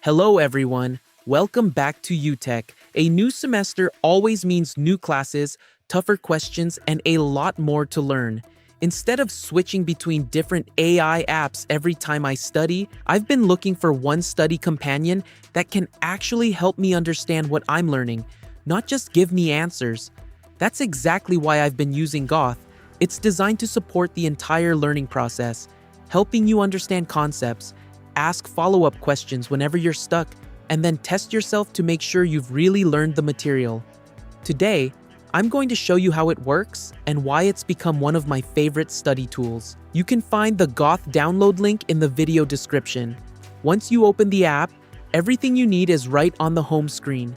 Hello everyone, welcome back to YouTech. A new semester always means new classes, tougher questions, and a lot more to learn. Instead of switching between different AI apps every time I study, I've been looking for one study companion that can actually help me understand what I'm learning, not just give me answers. That's exactly why I've been using Gauth. It's designed to support the entire learning process, helping you understand concepts, ask follow-up questions whenever you're stuck, and then test yourself to make sure you've really learned the material. Today, I'm going to show you how it works and why it's become one of my favorite study tools. You can find the Gauth download link in the video description. Once you open the app, everything you need is right on the home screen.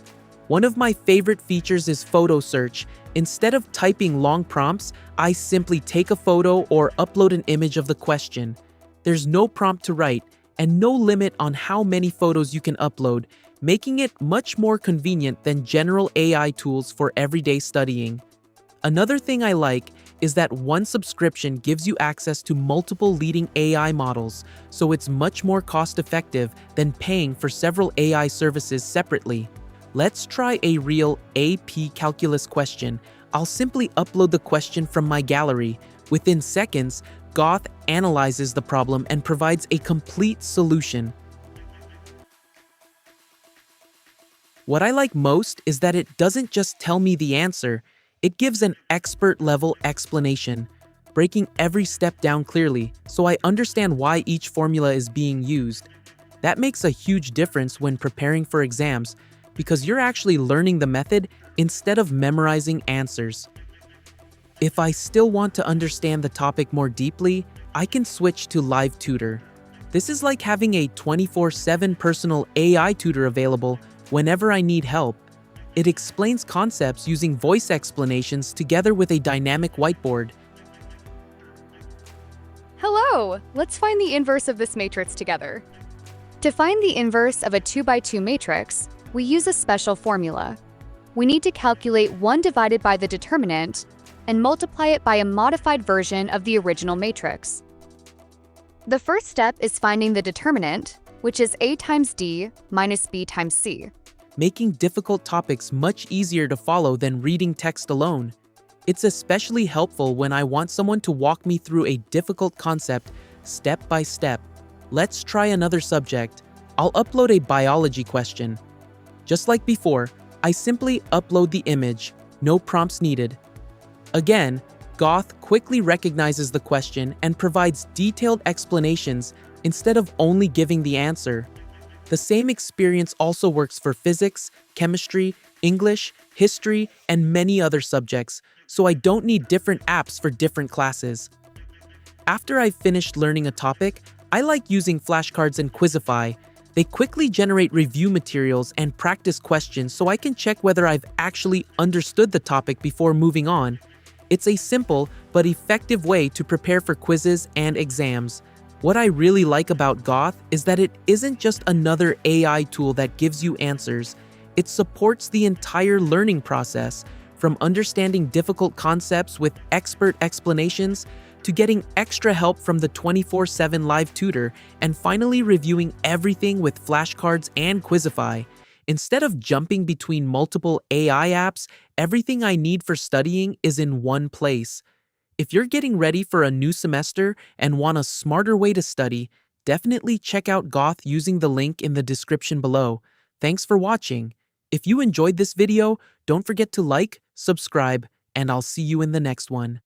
One of my favorite features is photo search. Instead of typing long prompts, I simply take a photo or upload an image of the question. There's no prompt to write, and no limit on how many photos you can upload, making it much more convenient than general AI tools for everyday studying. Another thing I like is that one subscription gives you access to multiple leading AI models, so it's much more cost-effective than paying for several AI services separately. Let's try a real AP calculus question. I'll simply upload the question from my gallery. Within seconds, Gauth analyzes the problem and provides a complete solution. What I like most is that it doesn't just tell me the answer, it gives an expert-level explanation, breaking every step down clearly so I understand why each formula is being used. That makes a huge difference when preparing for exams because you're actually learning the method instead of memorizing answers. If I still want to understand the topic more deeply, I can switch to Live Tutor. This is like having a 24/7 personal AI tutor available whenever I need help. It explains concepts using voice explanations together with a dynamic whiteboard. Hello! Let's find the inverse of this matrix together. To find the inverse of a 2x2 matrix, we use a special formula. We need to calculate 1 divided by the determinant and multiply it by a modified version of the original matrix. The first step is finding the determinant, which is A times D minus B times C. Making difficult topics much easier to follow than reading text alone. It's especially helpful when I want someone to walk me through a difficult concept step by step. Let's try another subject. I'll upload a biology question. Just like before, I simply upload the image, no prompts needed. Again, Gauth quickly recognizes the question and provides detailed explanations instead of only giving the answer. The same experience also works for physics, chemistry, English, history, and many other subjects, so I don't need different apps for different classes. After I've finished learning a topic, I like using Flashcards and Quizify. They quickly generate review materials and practice questions so I can check whether I've actually understood the topic before moving on. It's a simple but effective way to prepare for quizzes and exams. What I really like about Gauth is that it isn't just another AI tool that gives you answers. It supports the entire learning process, from understanding difficult concepts with expert explanations to getting extra help from the 24/7 live tutor and finally reviewing everything with Flashcards and Quizify. Instead of jumping between multiple AI apps, everything I need for studying is in one place. If you're getting ready for a new semester and want a smarter way to study, definitely check out Gauth using the link in the description below. Thanks for watching. If you enjoyed this video, don't forget to like, subscribe, and I'll see you in the next one.